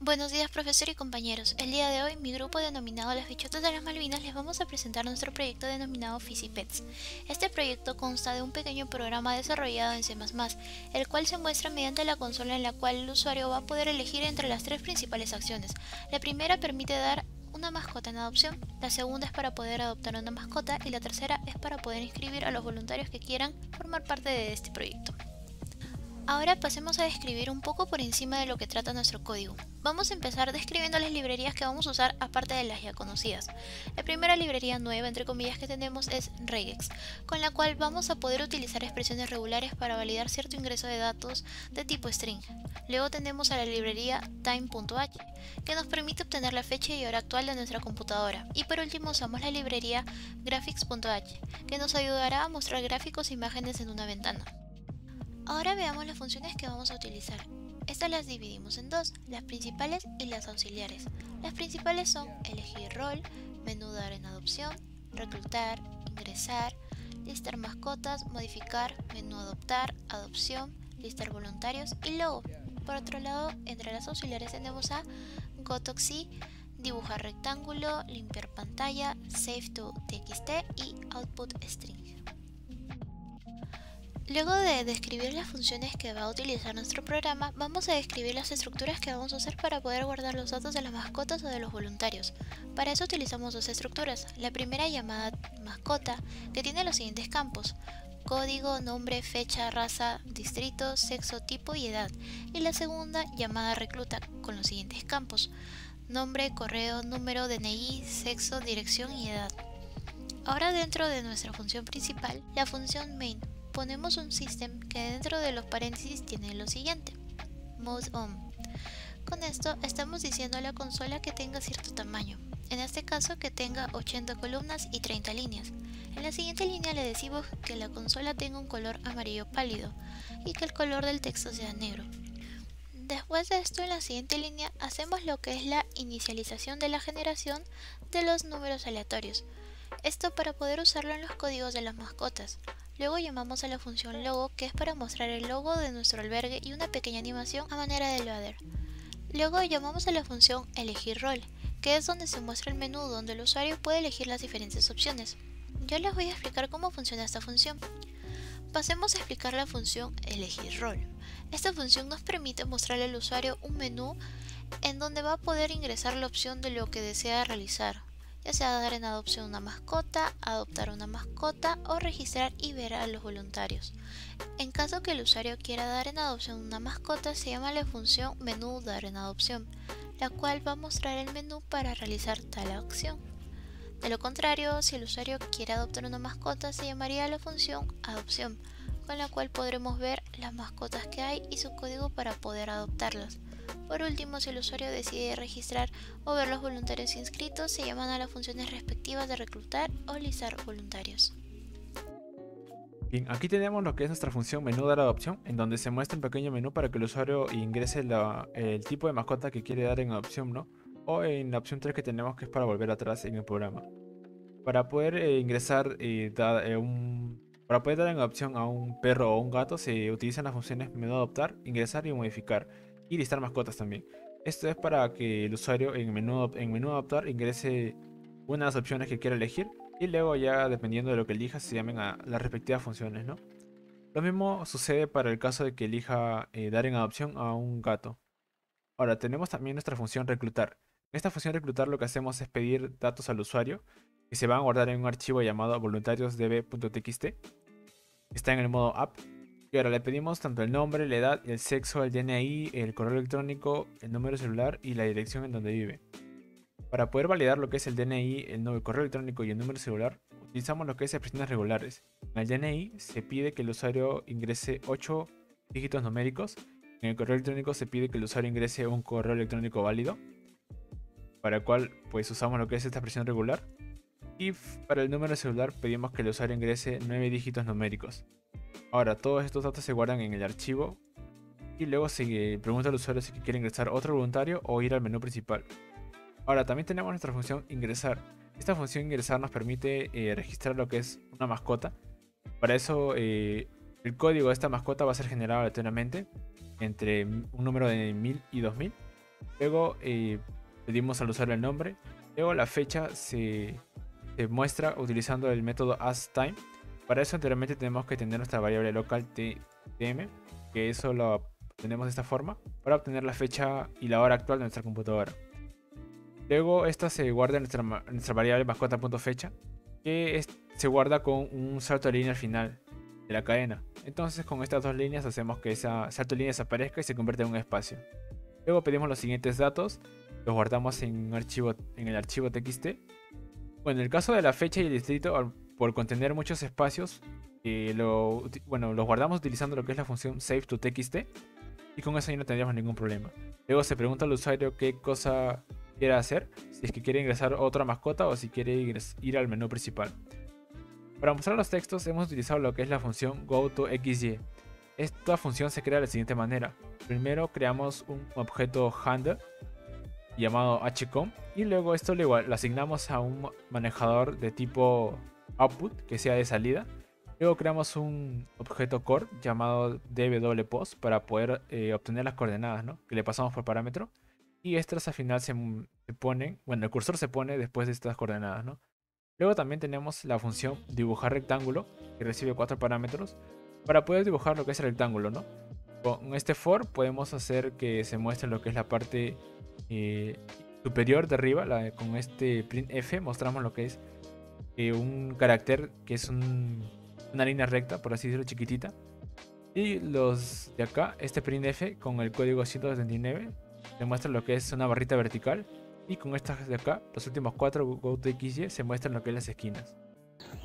Buenos días, profesor y compañeros. El día de hoy, mi grupo denominado Las Bichotas de las Malvinas les vamos a presentar nuestro proyecto denominado FizziePets. Este proyecto consta de un pequeño programa desarrollado en C++, el cual se muestra mediante la consola en la cual el usuario va a poder elegir entre las tres principales acciones. La primera permite dar una mascota en adopción, la segunda es para poder adoptar una mascota y la tercera es para poder inscribir a los voluntarios que quieran formar parte de este proyecto. Ahora pasemos a describir un poco por encima de lo que trata nuestro código. Vamos a empezar describiendo las librerías que vamos a usar aparte de las ya conocidas. La primera librería nueva, entre comillas, que tenemos es regex, con la cual vamos a poder utilizar expresiones regulares para validar cierto ingreso de datos de tipo string. Luego tenemos a la librería time.h, que nos permite obtener la fecha y hora actual de nuestra computadora. Y por último usamos la librería graphics.h, que nos ayudará a mostrar gráficos e imágenes en una ventana. Ahora veamos las funciones que vamos a utilizar. Estas las dividimos en dos, las principales y las auxiliares. Las principales son elegir rol, menú dar en adopción, reclutar, ingresar, listar mascotas, modificar, menú adoptar, adopción, listar voluntarios y logo. Por otro lado, entre las auxiliares tenemos a gotoxi, dibujar rectángulo, limpiar pantalla, save to txt y output string. Luego de describir las funciones que va a utilizar nuestro programa, vamos a describir las estructuras que vamos a usar para poder guardar los datos de las mascotas o de los voluntarios. Para eso utilizamos dos estructuras. La primera llamada mascota, que tiene los siguientes campos: código, nombre, fecha, raza, distrito, sexo, tipo y edad. Y la segunda llamada recluta, con los siguientes campos: nombre, correo, número, DNI, sexo, dirección y edad. Ahora dentro de nuestra función principal, la función main, ponemos un system que dentro de los paréntesis tiene lo siguiente: mode on. Con esto estamos diciendo a la consola que tenga cierto tamaño, en este caso que tenga 80 columnas y 30 líneas. En la siguiente línea le decimos que la consola tenga un color amarillo pálido y que el color del texto sea negro. Después de esto, en la siguiente línea hacemos lo que es la inicialización de la generación de los números aleatorios, esto para poder usarlo en los códigos de las mascotas. Luego llamamos a la función logo, que es para mostrar el logo de nuestro albergue y una pequeña animación a manera de loader. Luego llamamos a la función elegir rol, que es donde se muestra el menú donde el usuario puede elegir las diferentes opciones. Yo les voy a explicar cómo funciona esta función. Pasemos a explicar la función elegir rol. Esta función nos permite mostrarle al usuario un menú en donde va a poder ingresar la opción de lo que desea realizar, ya sea dar en adopción una mascota, adoptar una mascota o registrar y ver a los voluntarios. En caso que el usuario quiera dar en adopción una mascota, se llama la función menú dar en adopción, la cual va a mostrar el menú para realizar tal acción. De lo contrario, si el usuario quiere adoptar una mascota, se llamaría la función adopción, con la cual podremos ver las mascotas que hay y su código para poder adoptarlas. Por último, si el usuario decide registrar o ver los voluntarios inscritos, se llaman a las funciones respectivas de reclutar o listar voluntarios. Bien, aquí tenemos lo que es nuestra función menú dar adopción, en donde se muestra un pequeño menú para que el usuario ingrese el tipo de mascota que quiere dar en adopción, ¿no? O en la opción 3 que tenemos, que es para volver atrás en el programa. Para poder ingresar para poder dar en adopción a un perro o un gato, se utilizan las funciones menú adoptar, ingresar y modificar, y listar mascotas también. Esto es para que el usuario en menú adoptar ingrese una de las opciones que quiera elegir, y luego ya dependiendo de lo que elija se llamen a las respectivas funciones, ¿no? Lo mismo sucede para el caso de que elija dar en adopción a un gato. Ahora tenemos también nuestra función reclutar. En esta función reclutar lo que hacemos es pedir datos al usuario que se van a guardar en un archivo llamado voluntariosdb.txt. Está en el modo app. Y ahora le pedimos tanto el nombre, la edad, el sexo, el DNI, el correo electrónico, el número celular y la dirección en donde vive. Para poder validar lo que es el DNI, el correo electrónico y el número celular, utilizamos lo que es expresiones regulares. En el DNI se pide que el usuario ingrese 8 dígitos numéricos. En el correo electrónico se pide que el usuario ingrese un correo electrónico válido, para el cual pues usamos lo que es esta expresión regular. Y para el número celular pedimos que el usuario ingrese 9 dígitos numéricos. Ahora todos estos datos se guardan en el archivo y luego se pregunta al usuario si quiere ingresar otro voluntario o ir al menú principal. Ahora también tenemos nuestra función ingresar. Esta función ingresar nos permite registrar lo que es una mascota. Para eso el código de esta mascota va a ser generado aleatoriamente entre un número de 1000 y 2000. Luego pedimos al usuario el nombre. Luego la fecha se muestra utilizando el método asTime. Para eso anteriormente tenemos que tener nuestra variable local tm, que eso lo tenemos de esta forma para obtener la fecha y la hora actual de nuestra computadora. Luego esta se guarda en nuestra variable mascota.fecha, que se guarda con un salto de línea al final de la cadena. Entonces con estas dos líneas hacemos que esa salto de línea desaparezca y se convierta en un espacio. Luego pedimos los siguientes datos, los guardamos en el archivo txt. Bueno, en el caso de la fecha y el distrito, por contener muchos espacios, los guardamos utilizando lo que es la función save_to_txt, y con eso ya no tendríamos ningún problema. Luego se pregunta al usuario qué cosa quiere hacer, si es que quiere ingresar otra mascota o si quiere ir al menú principal. Para mostrar los textos hemos utilizado lo que es la función goToXY. Esta función se crea de la siguiente manera. Primero creamos un objeto handler llamado hcom y luego esto lo asignamos a un manejador de tipo output que sea de salida. Luego creamos un objeto core llamado dwpost para poder obtener las coordenadas, ¿no?, que le pasamos por parámetro, y estas al final se ponen, bueno, el cursor se pone después de estas coordenadas, ¿no? Luego también tenemos la función dibujar rectángulo, que recibe 4 parámetros para poder dibujar lo que es el rectángulo, ¿no? Con este for podemos hacer que se muestre lo que es la parte superior de arriba. Con este printf mostramos lo que es un carácter que es una línea recta, por así decirlo, chiquitita. Y los de acá, este printf con el código 179 demuestra lo que es una barrita vertical. Y con estas de acá, los últimos 4 goToXY se muestran lo que es las esquinas.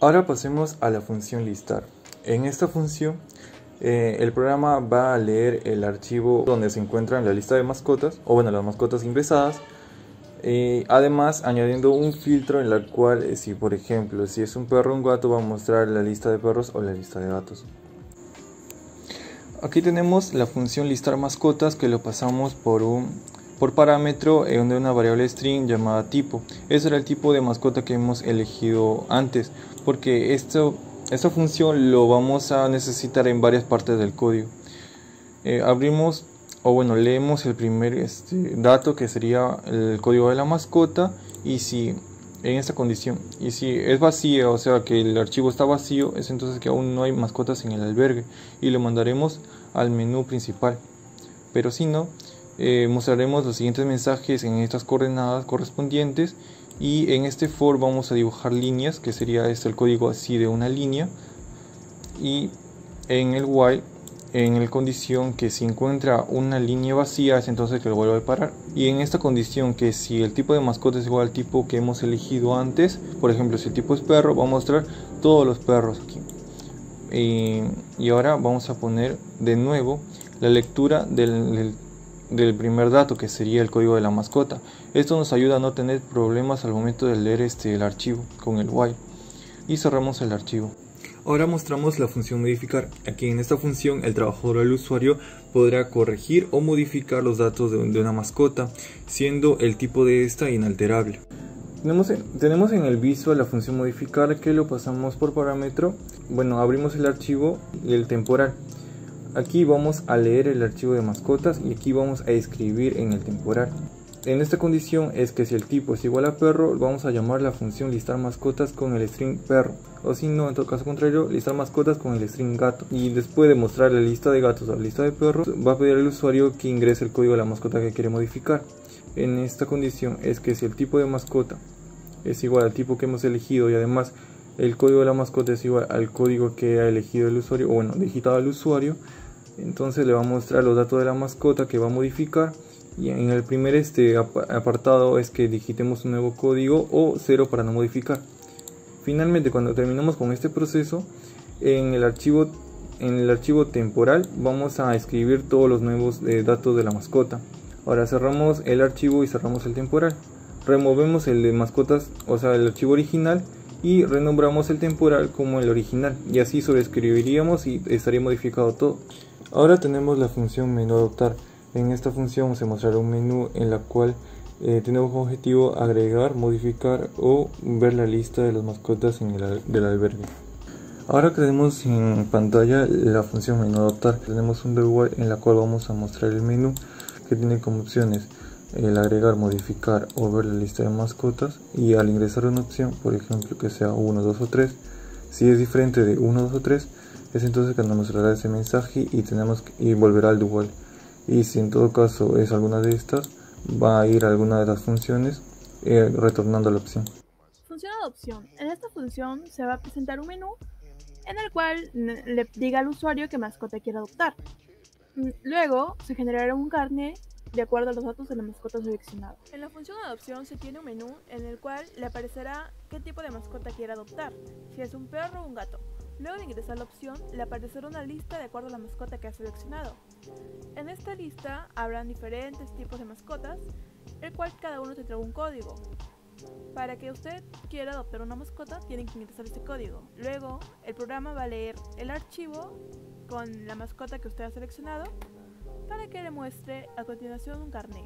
Ahora pasemos a la función listar. En esta función el programa va a leer el archivo donde se encuentra la lista de mascotas, o bueno, las mascotas ingresadas, además añadiendo un filtro en la cual si por ejemplo si es un perro o un gato va a mostrar la lista de perros o la lista de gatos. Aquí tenemos la función listar mascotas, que lo pasamos por parámetro de una variable string llamada tipo. Ese era el tipo de mascota que hemos elegido antes, porque esta función lo vamos a necesitar en varias partes del código. Leemos el primer dato, que sería el código de la mascota, y si en esta condición, y si es vacía, o sea que el archivo está vacío, es entonces que aún no hay mascotas en el albergue y lo mandaremos al menú principal. Pero si no, mostraremos los siguientes mensajes en estas coordenadas correspondientes, y en este for vamos a dibujar líneas, que sería el código así de una línea, y en el while, en el condición que si encuentra una línea vacía es entonces que lo vuelve a parar, y en esta condición que si el tipo de mascota es igual al tipo que hemos elegido antes, por ejemplo si el tipo es perro, va a mostrar todos los perros aquí. Y ahora vamos a poner de nuevo la lectura del primer dato, que sería el código de la mascota. Esto nos ayuda a no tener problemas al momento de leer el archivo con el while, y cerramos el archivo. Ahora mostramos la función modificar. Aquí en esta función el trabajador o el usuario podrá corregir o modificar los datos de una mascota, siendo el tipo de esta inalterable. Tenemos en el visual la función modificar, que lo pasamos por parámetro. Bueno, abrimos el archivo y el temporal. Aquí vamos a leer el archivo de mascotas y aquí vamos a escribir en el temporal. En esta condición es que si el tipo es igual a perro, vamos a llamar la función listar mascotas con el string perro, o si no, en todo caso contrario, listar mascotas con el string gato. Y después de mostrar la lista de gatos o la lista de perros, va a pedir al usuario que ingrese el código de la mascota que quiere modificar. En esta condición es que si el tipo de mascota es igual al tipo que hemos elegido y además el código de la mascota es igual al código que ha elegido el usuario, o bueno, digitado al usuario, entonces le va a mostrar los datos de la mascota que va a modificar. Y en el primer apartado es que digitemos un nuevo código o 0 para no modificar. Finalmente, cuando terminamos con este proceso, en el archivo temporal vamos a escribir todos los nuevos datos de la mascota. Ahora cerramos el archivo y cerramos el temporal. Removemos el de mascotas, o sea el archivo original, y renombramos el temporal como el original, y así sobreescribiríamos y estaría modificado todo. Ahora tenemos la función menú adoptar. En esta función se mostrará un menú en la cual tenemos como objetivo agregar, modificar o ver la lista de las mascotas del albergue. Ahora que tenemos en pantalla la función menú adoptar, tenemos un while en la cual vamos a mostrar el menú, que tiene como opciones el agregar, modificar o ver la lista de mascotas, y al ingresar una opción, por ejemplo que sea 1, 2 o 3, si es diferente de 1, 2 o 3, es entonces que nos mostrará ese mensaje y volverá al dual. Y si en todo caso es alguna de estas, va a ir a alguna de las funciones retornando la opción. Función adopción. En esta función se va a presentar un menú en el cual le diga al usuario qué mascota quiere adoptar. Luego se generará un carnet de acuerdo a los datos de la mascota seleccionada. En la función adopción se tiene un menú en el cual le aparecerá qué tipo de mascota quiere adoptar, si es un perro o un gato. Luego de ingresar la opción, le aparecerá una lista de acuerdo a la mascota que ha seleccionado. En esta lista habrán diferentes tipos de mascotas, el cual cada uno tendrá un código. Para que usted quiera adoptar una mascota, tiene que ingresar este código. Luego, el programa va a leer el archivo con la mascota que usted ha seleccionado para que le muestre a continuación un carnet.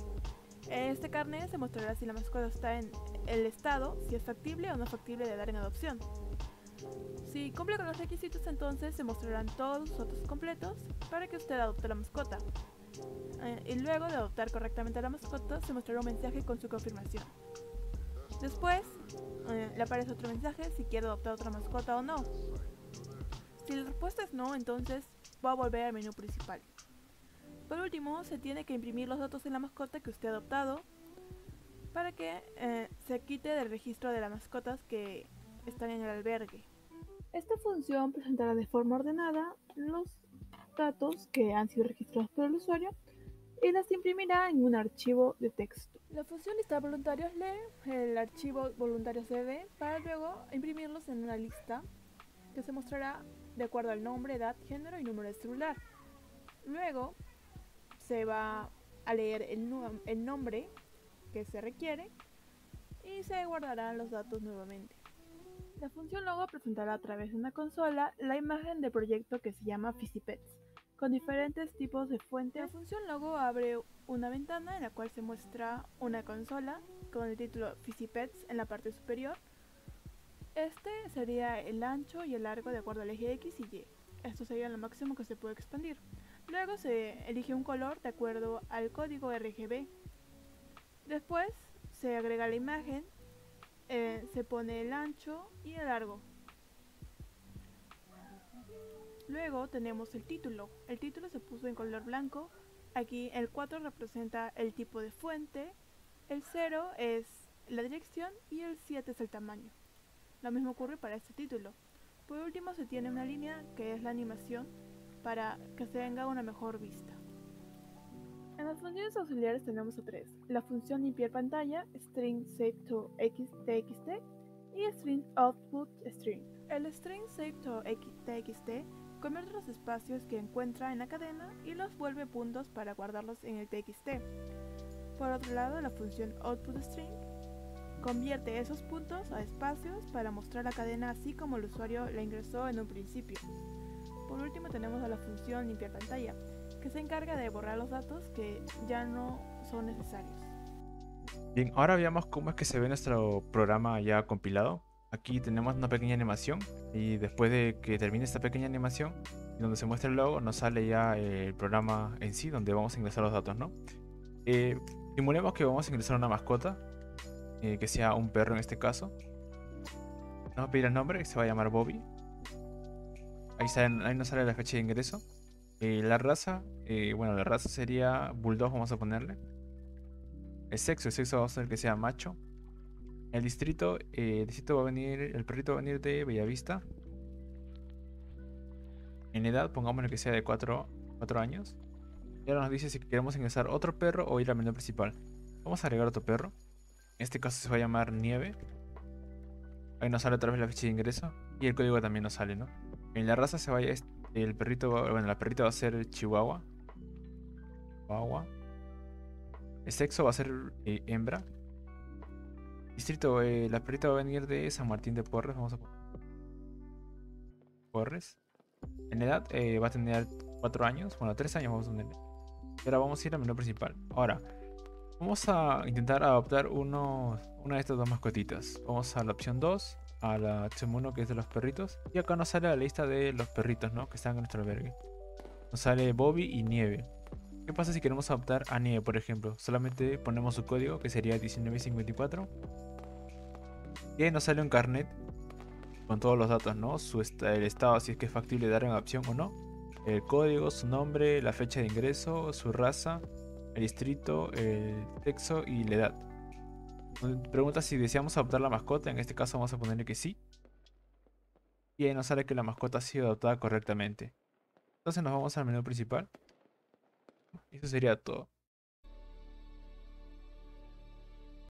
En este carnet se mostrará si la mascota está en el estado, si es factible o no factible de dar en adopción. Si cumple con los requisitos, entonces se mostrarán todos los datos completos para que usted adopte la mascota. Y luego de adoptar correctamente a la mascota, se mostrará un mensaje con su confirmación. Después, le aparece otro mensaje si quiere adoptar otra mascota o no. Si la respuesta es no, entonces va a volver al menú principal. Por último, se tiene que imprimir los datos de la mascota que usted ha adoptado para que se quite del registro de las mascotas que están en el albergue. Esta función presentará de forma ordenada los datos que han sido registrados por el usuario y las imprimirá en un archivo de texto. La función lista de voluntarios lee el archivo voluntarios DB para luego imprimirlos en una lista que se mostrará de acuerdo al nombre, edad, género y número de celular. Luego se va a leer el nombre que se requiere y se guardarán los datos nuevamente. La función logo presentará a través de una consola la imagen del proyecto que se llama PhysiPets, con diferentes tipos de fuentes. La función logo abre una ventana en la cual se muestra una consola con el título PhysiPets en la parte superior. Este sería el ancho y el largo de acuerdo al eje X y Y. Esto sería lo máximo que se puede expandir. Luego se elige un color de acuerdo al código RGB. Después se agrega la imagen, se pone el ancho y el largo. Luego tenemos el título. El título se puso en color blanco. Aquí el 4 representa el tipo de fuente, el 0 es la dirección y el 7 es el tamaño. Lo mismo ocurre para este título. Por último se tiene una línea que es la animación para que se tenga una mejor vista. En las funciones auxiliares tenemos a tres: la función limpiar pantalla, string save to txt y string output string. El string save to txt convierte los espacios que encuentra en la cadena y los vuelve puntos para guardarlos en el txt. Por otro lado, la función output string convierte esos puntos a espacios para mostrar la cadena así como el usuario la ingresó en un principio. Por último tenemos a la función limpiar pantalla, que se encarga de borrar los datos que ya no son necesarios. Bien, ahora veamos cómo es que se ve nuestro programa ya compilado. Aquí tenemos una pequeña animación y después de que termine esta pequeña animación, donde se muestra el logo, nos sale ya el programa en sí, donde vamos a ingresar los datos, ¿no? Simulemos que vamos a ingresar una mascota, que sea un perro en este caso. Vamos a pedir el nombre, que se va a llamar Bobby. Ahí nos sale la fecha de ingreso. La raza, bueno, la raza sería Bulldog, vamos a ponerle. El sexo vamos a hacer que sea macho. El distrito, el perrito va a venir de Bellavista. En edad, pongámosle que sea de 4 años. Y ahora nos dice si queremos ingresar otro perro o ir al menú principal. Vamos a agregar otro perro. En este caso se va a llamar Nieve. Ahí nos sale otra vez la fecha de ingreso. Y el código también nos sale, ¿no? En la raza se va el perrito, la perrita va a ser Chihuahua. El sexo va a ser hembra. Distrito, la perrita va a venir de San Martín de Porres. Vamos a poner Porres. En edad va a tener 4 años. Bueno, 3 años vamos a tener. Y ahora vamos a ir al menú principal. Ahora, vamos a intentar adoptar una de estas dos mascotitas. Vamos a la opción 2, a la opción 1 que es de los perritos. Y acá nos sale la lista de los perritos, ¿no? Que están en nuestro albergue. Nos sale Bobby y Nieve. ¿Qué pasa si queremos adoptar a Nieve, por ejemplo? Solamente ponemos su código, que sería 1954. Y ahí nos sale un carnet con todos los datos, ¿no? El estado, si es que es factible dar una adopción o no. El código, su nombre, la fecha de ingreso, su raza, el distrito, el sexo y la edad. Pregunta si deseamos adoptar la mascota. En este caso vamos a ponerle que sí. Y ahí nos sale que la mascota ha sido adoptada correctamente. Entonces nos vamos al menú principal. Y eso sería todo.